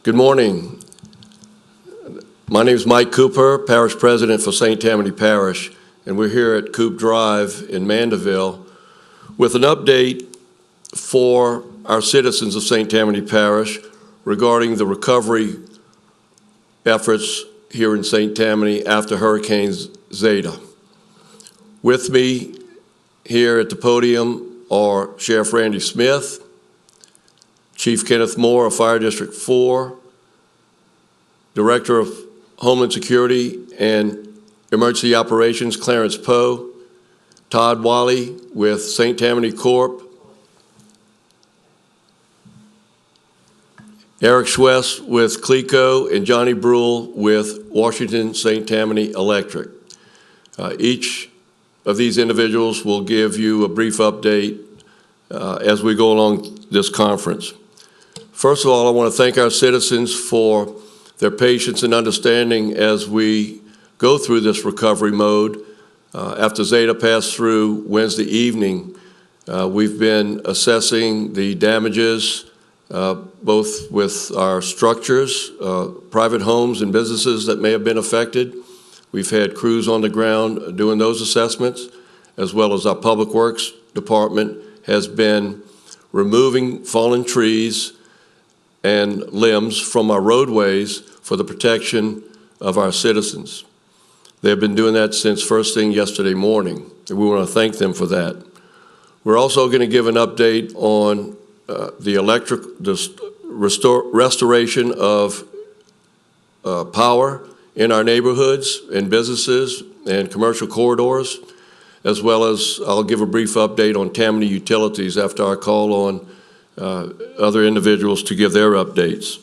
Good morning. My name is Mike Cooper, Parish President for St. Tammany Parish, and we're here at Coop Drive in Mandeville with an update for our citizens of St. Tammany Parish regarding the recovery efforts here in St. Tammany after Hurricane ZETA. With me here at the podium are Sheriff Randy Smith, Chief Kenneth Moore of Fire District 4, Director of Homeland Security and Emergency Operations Clarence Poe, Todd Wally with St. Tammany Corp, Eric Schwess with Clico, and Johnny Brule with Washington St. Tammany Electric. Each of these individuals will give you a brief update as we go along this conference. First of all, I want to thank our citizens for their patience and understanding as we go through this recovery mode. After ZETA passed through Wednesday evening, we've been assessing the damages both with our structures, private homes and businesses that may have been affected. We've had crews on the ground doing those assessments, as well as our Public Works Department has been removing fallen trees and limbs from our roadways for the protection of our citizens. They've been doing that since first thing yesterday morning, and we want to thank them for that. We're also going to give an update on the restoration of power in our neighborhoods and businesses and commercial corridors, as well as I'll give a brief update on Tammany Utilities after I call on other individuals to give their updates.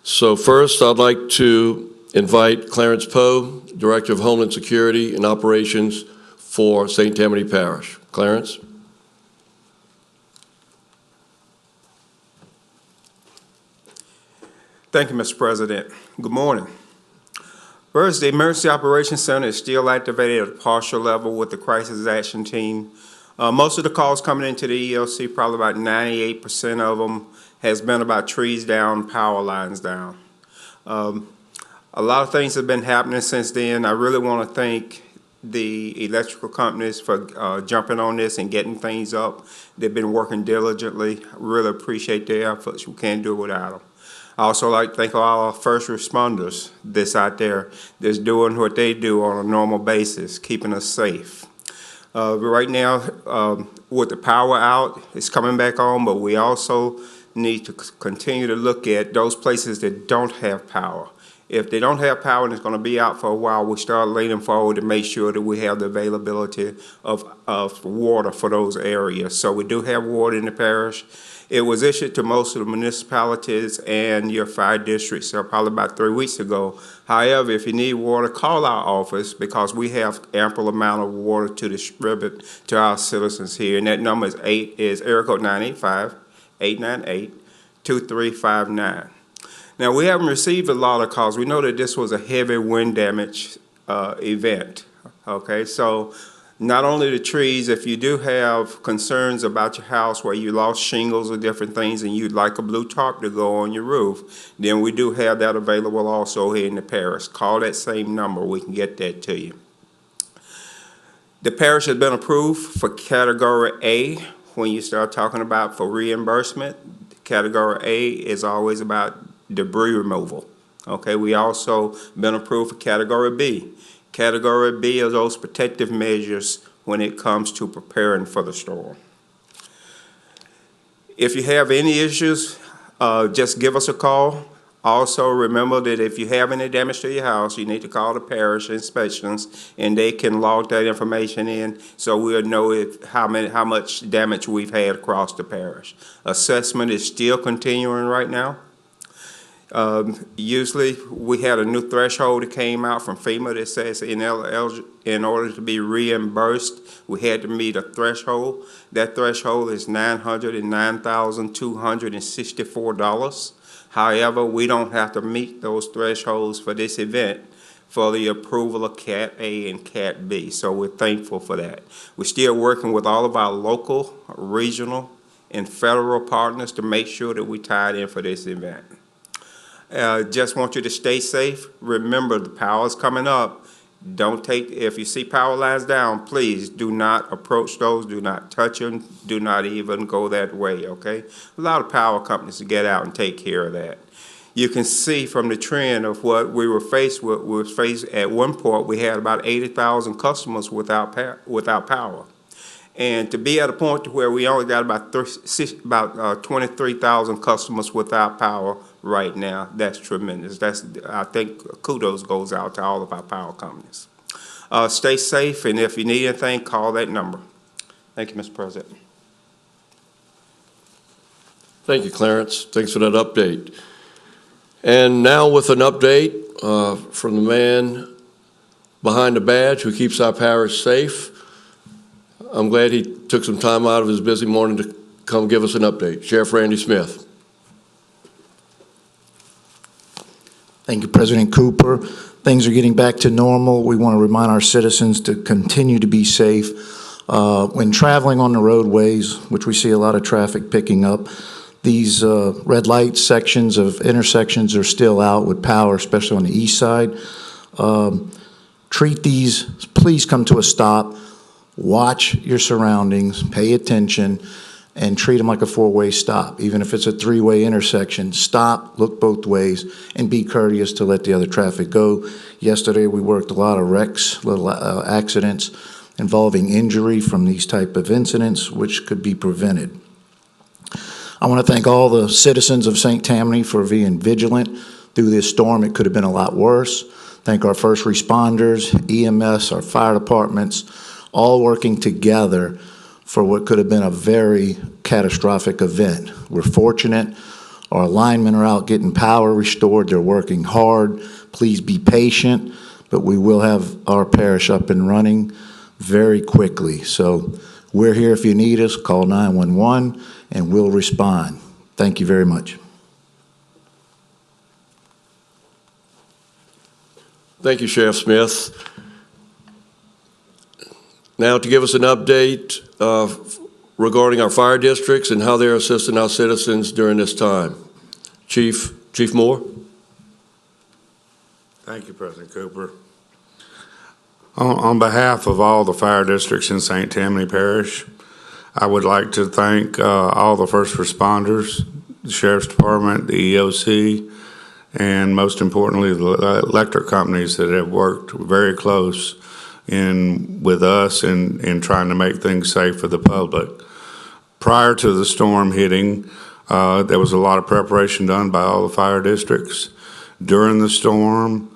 So first, I'd like to invite Clarence Poe, Director of Homeland Security and Operations for St. Tammany Parish. Clarence. Thank you, Mr. President. Good morning. First, the Emergency Operations Center is still activated at a partial level with the Crisis Action Team. Most of the calls coming into the ELC, probably about 98% of them, has been about trees down, power lines down. A lot of things have been happening since then. I really want to thank the electrical companies for jumping on this and getting things up. They've been working diligently. I really appreciate their efforts. We can't do it without them. I also like to thank all our first responders that's out there that's doing what they do on a normal basis, keeping us safe. Right now, with the power out, it's coming back on, but we also need to continue to look at those places that don't have power. If they don't have power and it's going to be out for a while, we start leaning forward to make sure that we have the availability of water for those areas. So we do have water in the parish. It was issued to most of the municipalities and your fire districts probably about 3 weeks ago. However, if you need water, call our office because we have ample amount of water to distribute to our citizens here. And that number is area code 985-898-2359. Now, we haven't received a lot of calls. We know that this was a heavy wind damage event, okay? So not only the trees, if you do have concerns about your house where you lost shingles or different things and you'd like a blue tarp to go on your roof, then we do have that available also here in the parish. Call that same number. We can get that to you. The parish has been approved for Category A when you start talking about for reimbursement. Category A is always about debris removal. Okay, we also been approved for Category B. Category B is those protective measures when it comes to preparing for the storm. If you have any issues, just give us a call. Also, remember that if you have any damage to your house, you need to call the parish inspections, and they can log that information in so we'll know how much damage we've had across the parish. Assessment is still continuing right now. Usually we had a new threshold that came out from FEMA that says in order to be reimbursed, we had to meet a threshold. That threshold is $909,264. However, we don't have to meet those thresholds for this event for the approval of Cat A and Cat B. So we're thankful for that. We're still working with all of our local, regional, and federal partners to make sure that we tied in for this event. Just want you to stay safe. Remember, the power is coming up. If you see power lines down, please do not approach those, do not touch them, do not even go that way, okay? A lot of power companies to get out and take care of that. You can see from the trend of what we were faced with. We were faced at one point, we had about 80,000 customers without power. And to be at a point to where we only got about 23,000 customers without power right now, that's tremendous. I think kudos goes out to all of our power companies. Stay safe, and if you need anything, call that number. Thank you, Mr. President. Thank you, Clarence. Thanks for that update. And now with an update from the man behind the badge who keeps our parish safe. I'm glad he took some time out of his busy morning to come give us an update. Sheriff Randy Smith. Thank you, President Cooper. Things are getting back to normal. We want to remind our citizens to continue to be safe. When traveling on the roadways, which we see a lot of traffic picking up, these red light sections of intersections are still out with power, especially on the east side. Treat these, please come to a stop. Watch your surroundings, pay attention, and treat them like a four-way stop. Even if it's a three-way intersection, stop, look both ways, and be courteous to let the other traffic go. Yesterday, we worked a lot of wrecks, little accidents involving injury from these type of incidents, which could be prevented. I want to thank all the citizens of St. Tammany for being vigilant through this storm. It could have been a lot worse. Thank our first responders, EMS, our fire departments, all working together for what could have been a very catastrophic event. We're fortunate. Our linemen are out getting power restored. They're working hard. Please be patient, but we will have our parish up and running very quickly. So we're here if you need us. Call 911 and we'll respond. Thank you very much. Thank you, Sheriff Smith. Now to give us an update regarding our fire districts and how they're assisting our citizens during this time. Chief Moore. Thank you, President Cooper. On behalf of all the fire districts in St. Tammany Parish, I would like to thank all the first responders, the Sheriff's Department, the EOC, and most importantly, the electric companies that have worked very close with us in trying to make things safe for the public. Prior to the storm hitting, there was a lot of preparation done by all the fire districts. During the storm,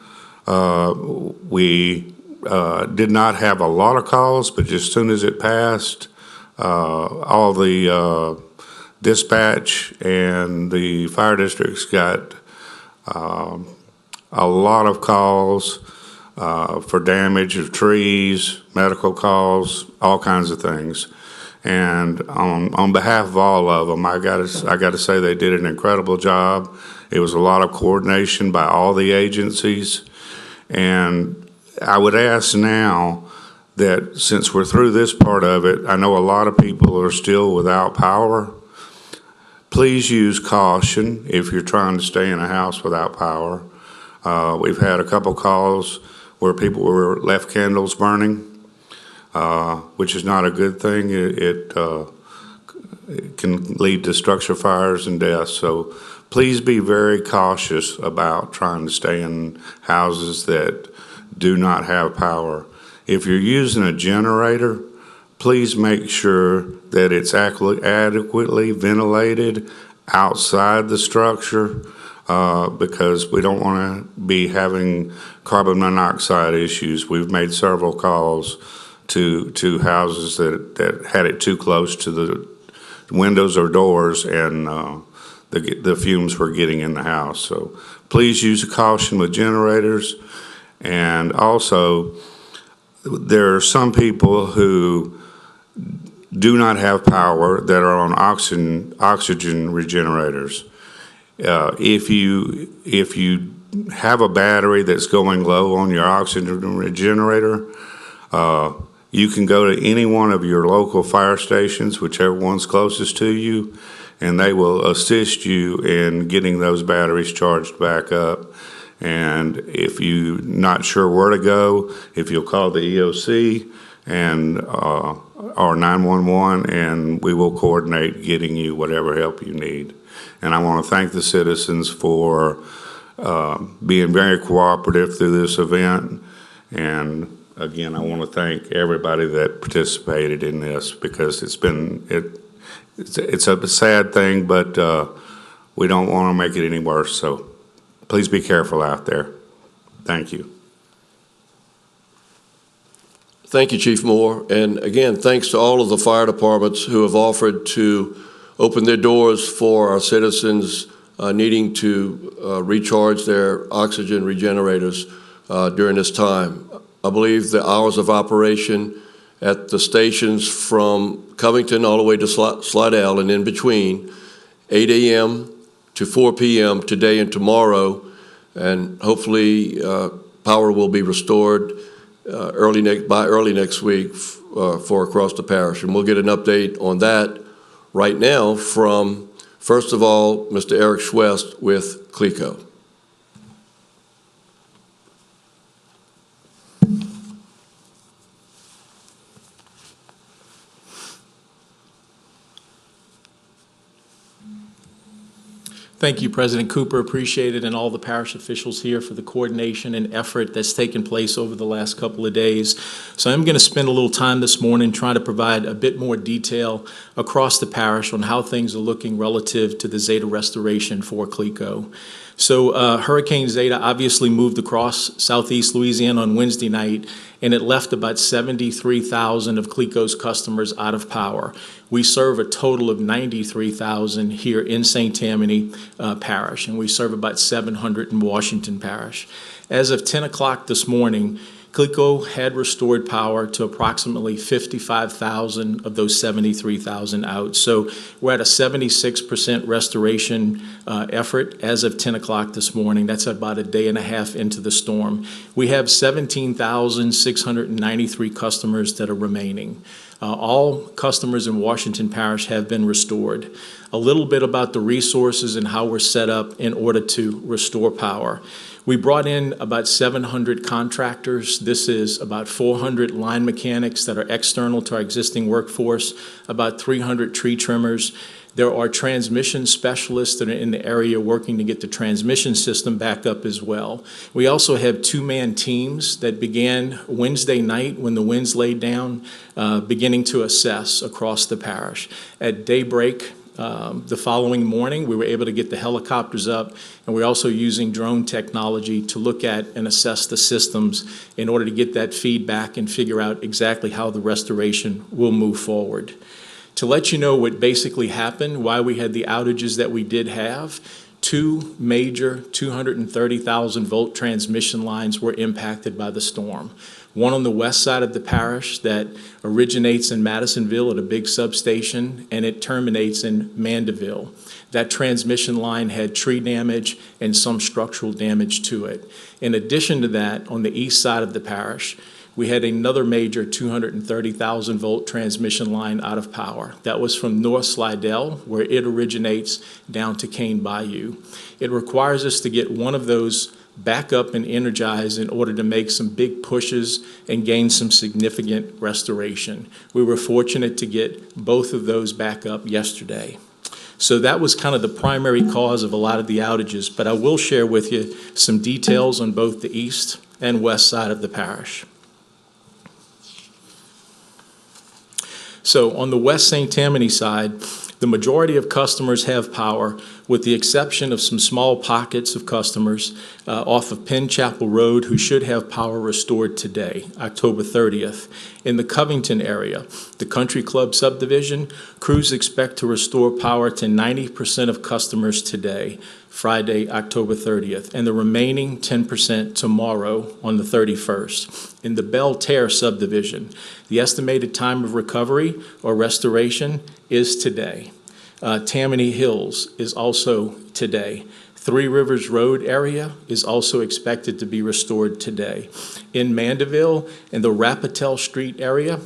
we did not have a lot of calls, but just as soon as it passed, all the dispatch and the fire districts got a lot of calls for damage of trees, medical calls, all kinds of things. And on behalf of all of them, I got to say they did an incredible job. It was a lot of coordination by all the agencies. And I would ask now that since we're through this part of it, I know a lot of people are still without power. Please use caution if you're trying to stay in a house without power. We've had a couple calls where people were left candles burning, which is not a good thing. It can lead to structure fires and deaths. So please be very cautious about trying to stay in houses that do not have power. If you're using a generator, please make sure that it's adequately ventilated outside the structure, because we don't want to be having carbon monoxide issues. We've made several calls to houses that had it too close to the windows or doors, and the fumes were getting in the house. So please use caution with generators. And also, there are some people who do not have power that are on oxygen regenerators. If you have a battery that's going low on your oxygen regenerator, You can go to any one of your local fire stations, whichever one's closest to you, and they will assist you in getting those batteries charged back up. And if you're not sure where to go, if you'll call the EOC and or 911, and we will coordinate getting you whatever help you need. And I want to thank the citizens for being very cooperative through this event. And again, I want to thank everybody that participated in this, because it's a sad thing, but we don't want to make it any worse. So please be careful out there. Thank you. Thank you, Chief Moore. And again, thanks to all of the fire departments who have offered to open their doors for our citizens needing to recharge their oxygen regenerators during this time. I believe the hours of operation at the stations from Covington all the way to Slidell and in between, 8 a.m. to 4 p.m. today and tomorrow, and hopefully power will be restored by early next week for across the parish. And we'll get an update on that right now from, first of all, Mr. Eric Schwest with CLECO. Thank you, President Cooper. Appreciate it, and all the parish officials here for the coordination and effort that's taken place over the last couple of days. So I'm going to spend a little time this morning trying to provide a bit more detail across the parish on how things are looking relative to the ZETA restoration for CLECO. So Hurricane ZETA obviously moved across southeast Louisiana on Wednesday night, and it left about 73,000 of CLECO's customers out of power. We serve a total of 93,000 here in St. Tammany Parish, and we serve about 700 in Washington Parish. As of 10 o'clock this morning, CLECO had restored power to approximately 55,000 of those 73,000 out. So we're at a 76% restoration effort as of 10 o'clock this morning. That's about a day and a half into the storm. We have 17,693 customers that are remaining. All customers in Washington Parish have been restored. A little bit about the resources and how we're set up in order to restore power. We brought in about 700 contractors. This is about 400 line mechanics that are external to our existing workforce, about 300 tree trimmers. There are transmission specialists that are in the area working to get the transmission system back up as well. We also have two-man teams that began Wednesday night when the winds laid down, beginning to assess across the parish. At daybreak, the following morning, we were able to get the helicopters up, and we're also using drone technology to look at and assess the systems in order to get that feedback and figure out exactly how the restoration will move forward. To let you know what basically happened, why we had the outages that we did have, two major 230,000 volt transmission lines were impacted by the storm. One on the west side of the parish that originates in Madisonville at a big substation, and it terminates in Mandeville. That transmission line had tree damage and some structural damage to it. In addition to that, on the east side of the parish, we had another major 230,000 volt transmission line out of power. That was from North Slidell, where it originates, down to Cane Bayou. It requires us to get one of those back up and energized in order to make some big pushes and gain some significant restoration. We were fortunate to get both of those back up yesterday. So that was kind of the primary cause of a lot of the outages, but I will share with you some details on both the east and west side of the parish. So on the West St. Tammany side, the majority of customers have power, with the exception of some small pockets of customers off of Penn Chapel Road who should have power restored today, October 30th. In the Covington area, the Country Club subdivision, crews expect to restore power to 90% of customers today, Friday, October 30th, and the remaining 10% tomorrow on the 31st. In the Belle Terre subdivision, the estimated time of recovery or restoration is today. Tammany Hills is also today. Three Rivers Road area is also expected to be restored today. In Mandeville and the Rapitel Street area,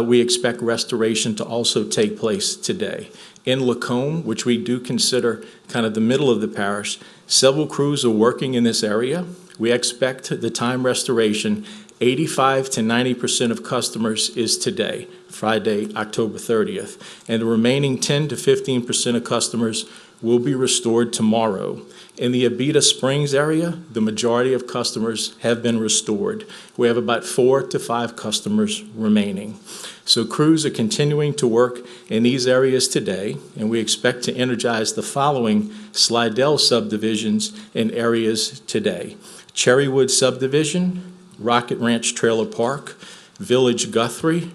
we expect restoration to also take place today. In Lacombe, which we do consider kind of the middle of the parish, several crews are working in this area. We expect the time restoration, 85 to 90% of customers is today, Friday, October 30th. And the remaining 10 to 15% of customers will be restored tomorrow. In the Abita Springs area, the majority of customers have been restored. We have about 4 to 5 customers remaining. So crews are continuing to work in these areas today, and we expect to energize the following Slidell subdivisions in areas today: Cherrywood Subdivision, Rocket Ranch Trailer Park, Village Guthrie,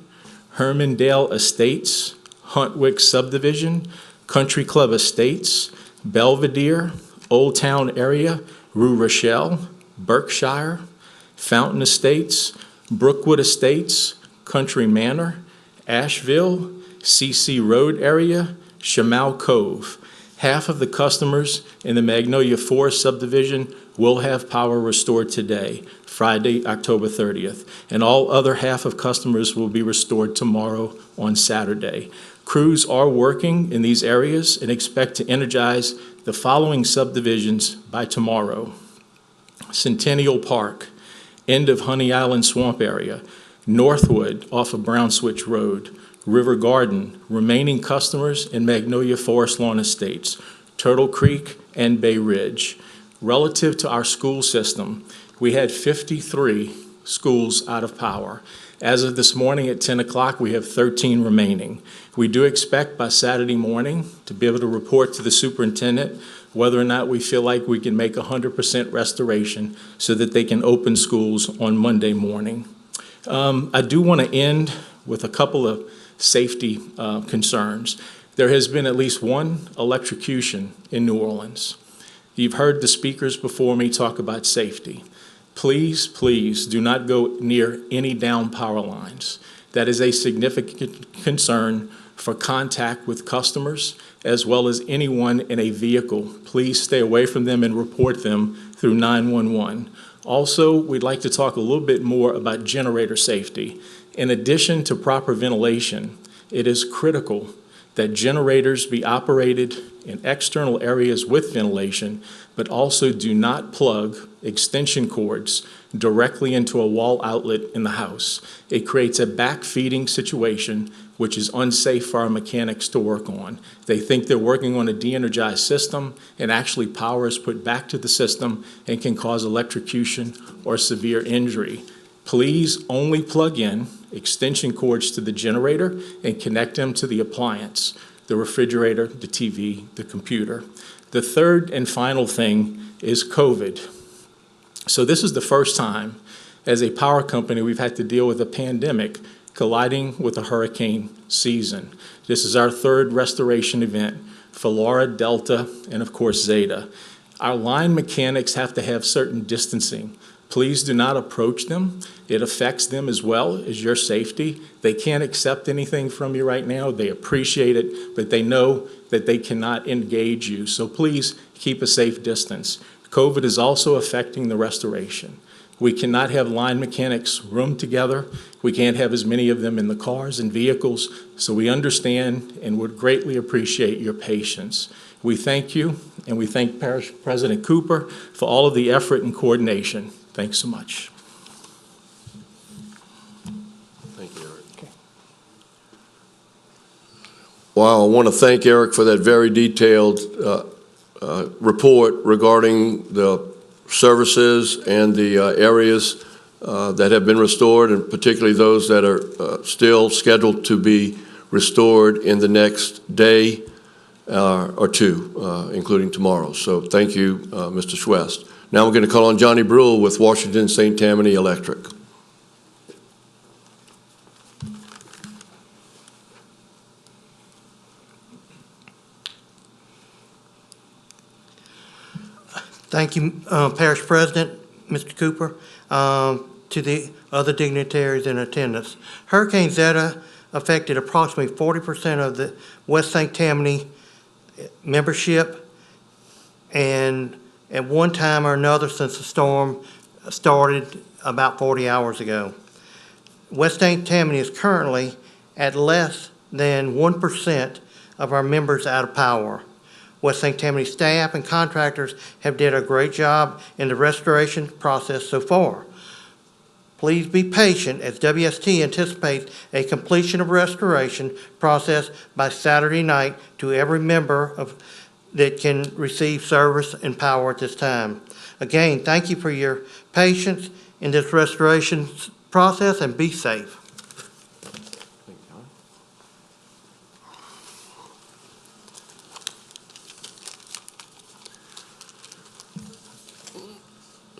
Hermandale Estates, Huntwick Subdivision, Country Club Estates, Belvedere, Old Town Area, Rue Rochelle, Berkshire, Fountain Estates, Brookwood Estates, Country Manor, Asheville, CC Road Area, Shamow Cove. Half of the customers in the Magnolia Forest subdivision will have power restored today, Friday, October 30th, and all other half of customers will be restored tomorrow on Saturday. Crews are working in these areas and expect to energize the following subdivisions by tomorrow: Centennial Park, end of Honey Island Swamp area, Northwood off of Brown Switch Road, River Garden, remaining customers in Magnolia Forest Lawn Estates, Turtle Creek, and Bay Ridge. Relative to our school system, we had 53 schools out of power. As of this morning at 10 o'clock, we have 13 remaining. We do expect by Saturday morning to be able to report to the superintendent whether or not we feel like we can make 100% restoration so that they can open schools on Monday morning. I do want to end with a couple of safety concerns. There has been at least one electrocution in New Orleans. You've heard the speakers before me talk about safety. Please, please do not go near any down power lines. That is a significant concern for contact with customers as well as anyone in a vehicle. Please stay away from them and report them through 911. Also, we'd like to talk a little bit more about generator safety. In addition to proper ventilation, it is critical that generators be operated in external areas with ventilation, but also do not plug extension cords directly into a wall outlet in the house. It creates a backfeeding situation, which is unsafe for our mechanics to work on. They think they're working on a de-energized system, and actually power is put back to the system and can cause electrocution or severe injury. Please only plug in extension cords to the generator and connect them to the appliance, the refrigerator, the TV, the computer. The third and final thing is COVID. So this is the first time as a power company we've had to deal with a pandemic colliding with a hurricane season. This is our third restoration event for Laura, Delta, and of course Zeta. Our line mechanics have to have certain distancing. Please do not approach them. It affects them as well as your safety. They can't accept anything from you right now. They appreciate it, but they know that they cannot engage you. So please keep a safe distance. COVID is also affecting the restoration. We cannot have line mechanics room together. We can't have as many of them in the cars and vehicles. So we understand and would greatly appreciate your patience. We thank you, and we thank Parish President Cooper for all of the effort and coordination. Thanks so much. Thank you, Eric. Okay. Well, I want to thank Eric for that very detailed report regarding the services and the areas that have been restored, and particularly those that are still scheduled to be restored in the next day or two, including tomorrow. So thank you, Mr. Schwest. Now we're going to call on Johnny Brule with Washington St. Tammany Electric. Thank you, Parish President, Mr. Cooper, to the other dignitaries in attendance. Hurricane Zeta affected approximately 40% of the West St. Tammany membership, and at one time or another since the storm started about 40 hours ago. West St. Tammany is currently at less than 1% of our members out of power. West St. Tammany staff and contractors have did a great job in the restoration process so far. Please be patient as WST anticipates a completion of restoration process by Saturday night to every member that can receive service and power at this time. Again, thank you for your patience in this restoration process, and be safe.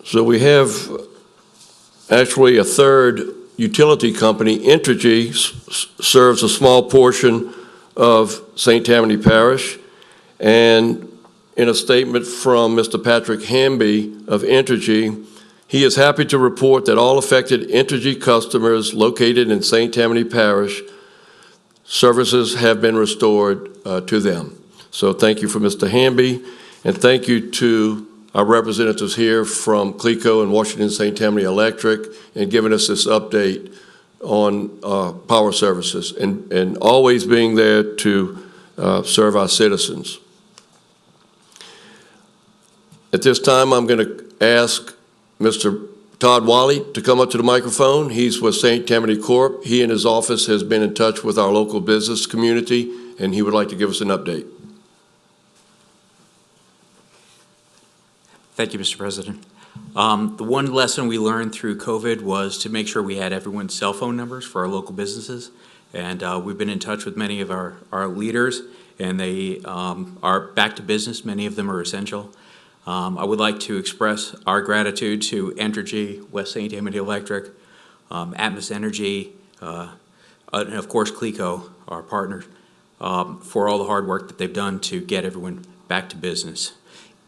So we have actually a third utility company. Entergy serves a small portion of St. Tammany Parish. And in a statement from Mr. Patrick Hamby of Entergy, he is happy to report that all affected Entergy customers located in St. Tammany Parish, services have been restored to them. So thank you for Mr. Hamby, and thank you to our representatives here from CLECO and Washington St. Tammany Electric and giving us this update on power services and always being there to serve our citizens. At this time, I'm going to ask Mr. Todd Wally to come up to the microphone. He's with St. Tammany Corp. He and his office has been in touch with our local business community, and he would like to give us an update. Thank you, Mr. President. The one lesson we learned through COVID was to make sure we had everyone's cell phone numbers for our local businesses. And we've been in touch with many of our leaders, and they are back to business. Many of them are essential. I would like to express our gratitude to Entergy, West St. Tammany Electric, Atmos Energy, and of course CLECO, our partner, for all the hard work that they've done to get everyone back to business.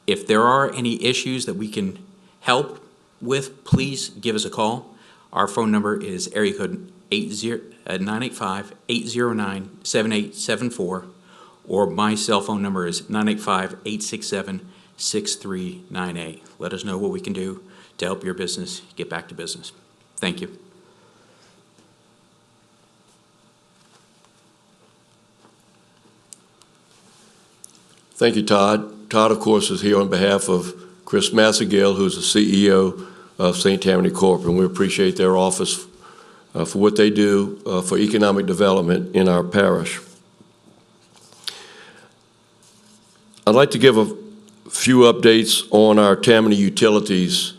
If there are any issues that we can help with, please give us a call. Our phone number is area code 985-809-7874, or my cell phone number is 985-867-6398. Let us know what we can do to help your business get back to business. Thank you. Thank you, Todd. Todd, of course, is here on behalf of Chris Massagill, who's the CEO of St. Tammany Corp., and we appreciate their office for what they do for economic development in our parish. I'd like to give a few updates on our Tammany Utilities,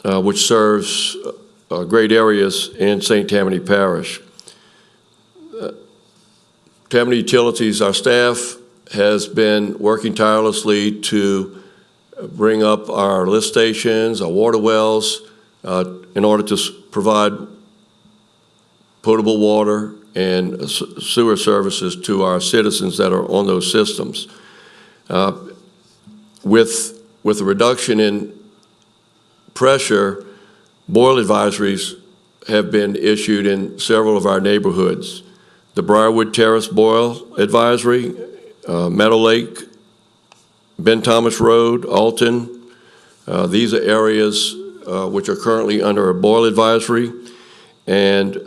which serves great areas in St. Tammany Parish. Tammany Utilities, our staff has been working tirelessly to bring up our lift stations, our water wells, in order to provide potable water and sewer services to our citizens that are on those systems. With a reduction in pressure, boil advisories have been issued in several of our neighborhoods. The Briarwood Terrace Boil Advisory, Meadow Lake, Ben Thomas Road, Alton. These are areas which are currently under a boil advisory, and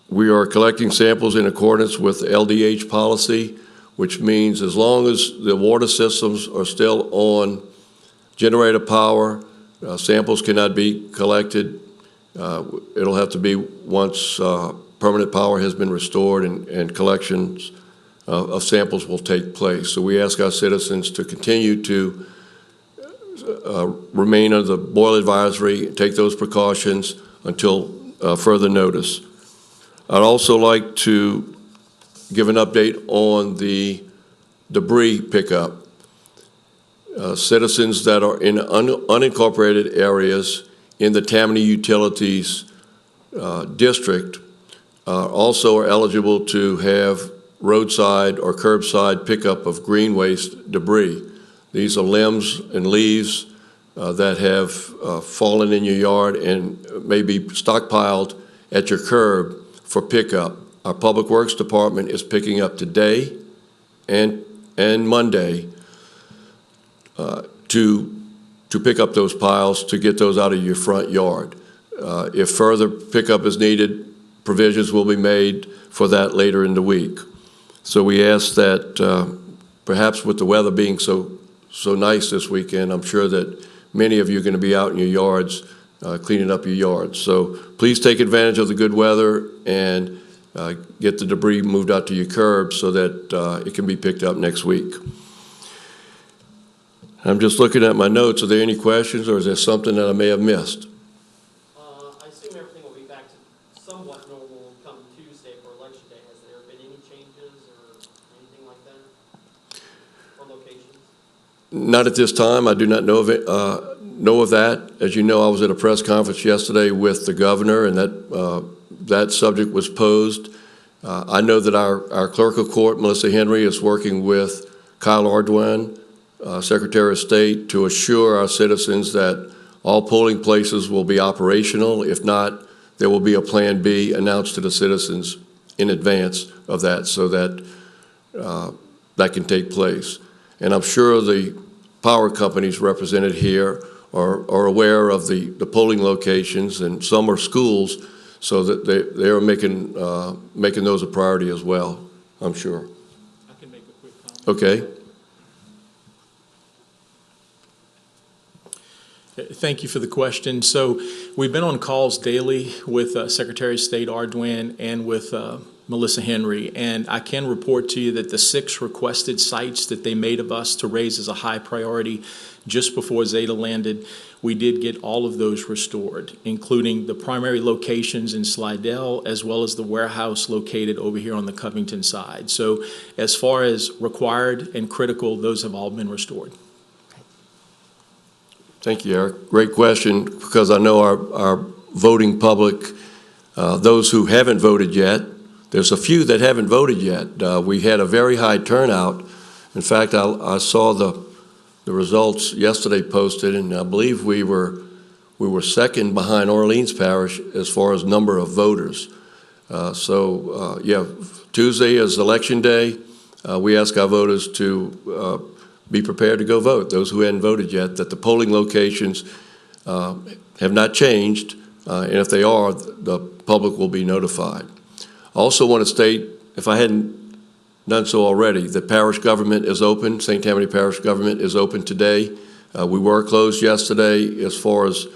we are collecting samples in accordance with LDH policy, which means as long as the water systems are still on generator power, samples cannot be collected. It'll have to be once permanent power has been restored and collections of samples will take place. So we ask our citizens to continue to remain under the boil advisory, take those precautions until further notice. I'd also like to give an update on the debris pickup. Citizens that are in unincorporated areas in the Tammany Utilities district also are eligible to have roadside or curbside pickup of green waste debris. These are limbs and leaves that have fallen in your yard and may be stockpiled at your curb for pickup. our Public Works Department is picking up today and Monday to pick up those piles, to get those out of your front yard. If further pickup is needed, provisions will be made for that later in the week. So we ask that perhaps with the weather being so nice this weekend, I'm sure that many of you are going to be out in your yards cleaning up your yards. So please take advantage of the good weather and get the debris moved out to your curbs so that it can be picked up next week. I'm just looking at my notes. Are there any questions, or is there something that I may have missed? I assume everything will be back to somewhat normal come Tuesday for Election Day. Has there been any changes or anything like that? Or locations? Not at this time. I do not know of it. Know of that. As you know, I was at a press conference yesterday with the governor, and that subject was posed. I know that our clerk of court, Melissa Henry, is working with Kyle Ardoin, Secretary of State, to assure our citizens that all polling places will be operational. If not, there will be a Plan B announced to the citizens in advance of that, so that that can take place. And I'm sure the power companies represented here are aware of the polling locations, and some are schools, so that they are making those a priority as well, I'm sure. I can make a quick comment. Okay. Thank you for the question. So we've been on calls daily with Secretary of State Ardoin and with Melissa Henry, and I can report to you that the 6 requested sites that they made of us to raise as a high priority just before ZETA landed, we did get all of those restored, including the primary locations in Slidell, as well as the warehouse located over here on the Covington side. So as far as required and critical, those have all been restored. Thank you, Eric. Great question, because I know our voting public, those who haven't voted yet, there's a few that haven't voted yet. We had a very high turnout. In fact, I saw the results yesterday posted, and I believe we were second behind Orleans Parish as far as number of voters. Yeah, Tuesday is Election Day. We ask our voters to be prepared to go vote. Those who hadn't voted yet, that the polling locations have not changed, and if they are, the public will be notified. I also want to state, if I hadn't done so already, that parish government is open. St. Tammany Parish government is open today. We were closed yesterday as far as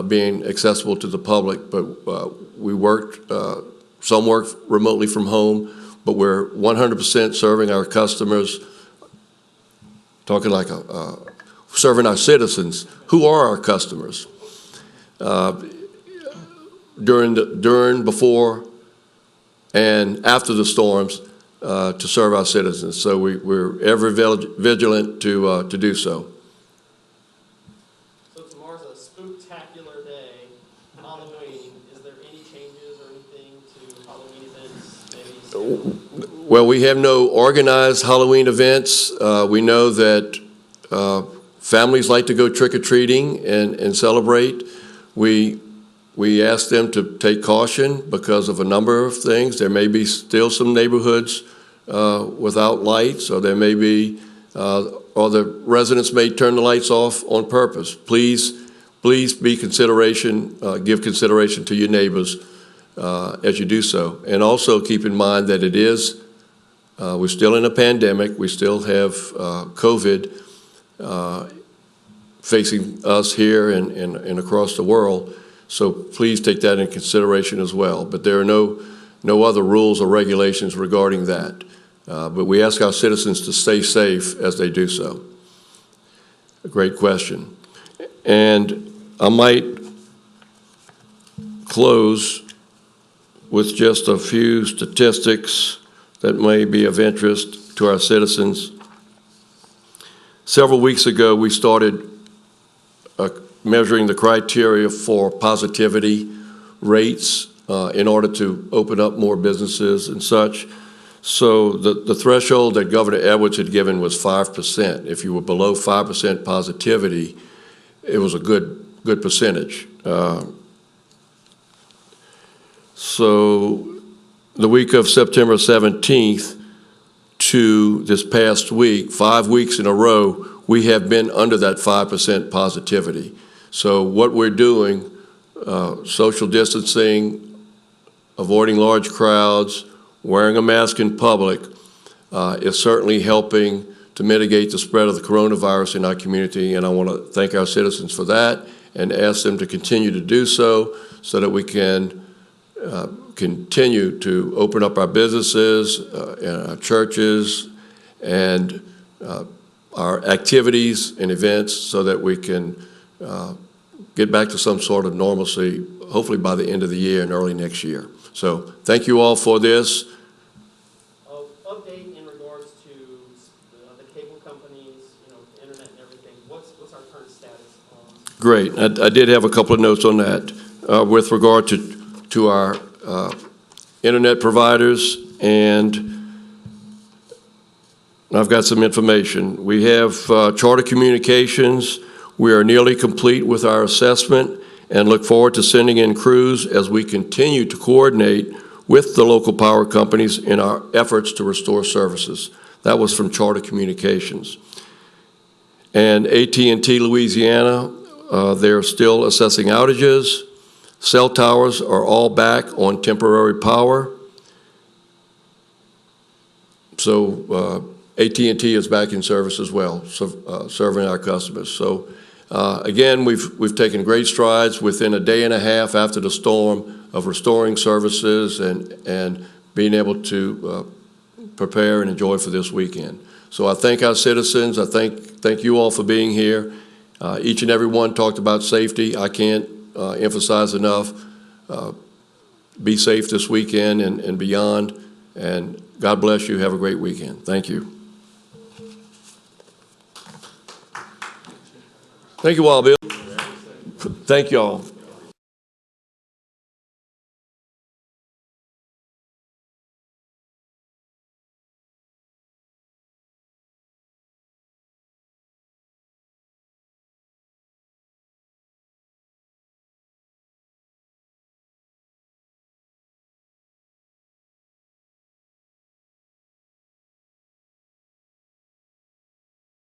being accessible to the public, but we worked, some worked remotely from home, but we're 100% serving our customers, talking like serving our citizens, who are our customers, during, before, and after the storms, to serve our citizens. So we're ever vigilant to do so. So tomorrow's a spooktacular day, Halloween. Is there any changes or anything to Halloween events? Maybe Well, we have no organized Halloween events. We know that families like to go trick-or-treating and celebrate. We ask them to take caution because of a number of things. There may be still some neighborhoods without lights, or there may be, or the residents may turn the lights off on purpose. Please be consideration, give consideration to your neighbors as you do so. And also keep in mind that it is, we're still in a pandemic. We still have COVID facing us here and across the world. So please take that in consideration as well. But there are no other rules or regulations regarding that. But we ask our citizens to stay safe as they do so. A great question. And I might close with just a few statistics that may be of interest to our citizens. Several weeks ago, we started measuring the criteria for positivity rates in order to open up more businesses and such. So the threshold that Governor Edwards had given was 5%. If you were below 5% positivity, it was a good percentage. So the week of September 17th to this past week, 5 weeks in a row, we have been under that 5% positivity. So what we're doing, social distancing, avoiding large crowds, wearing a mask in public, is certainly helping to mitigate the spread of the coronavirus in our community, and I want to thank our citizens for that and ask them to continue to do so that we can continue to open up our businesses, and our churches, and our activities and events so that we can get back to some sort of normalcy, hopefully by the end of the year and early next year. So thank you all for this. Update in regards to the cable companies, internet and everything. What's our current status on? Great. I did have a couple of notes on that with regard to our internet providers, and I've got some information. We have Charter Communications. We are nearly complete with our assessment and look forward to sending in crews as we continue to coordinate with the local power companies in our efforts to restore services. That was from Charter Communications. And AT&T Louisiana, they're still assessing outages. Cell towers are all back on temporary power. So AT&T is back in service as well, so, serving our customers. So again, we've taken great strides within a day and a half after the storm of restoring services and being able to prepare and enjoy for this weekend. So I thank our citizens. I thank you all for being here. Each and every one talked about safety. I can't emphasize enough. Be safe this weekend and beyond. And God bless you. Have a great weekend. Thank you. Thank you all, Bill. Thank you all.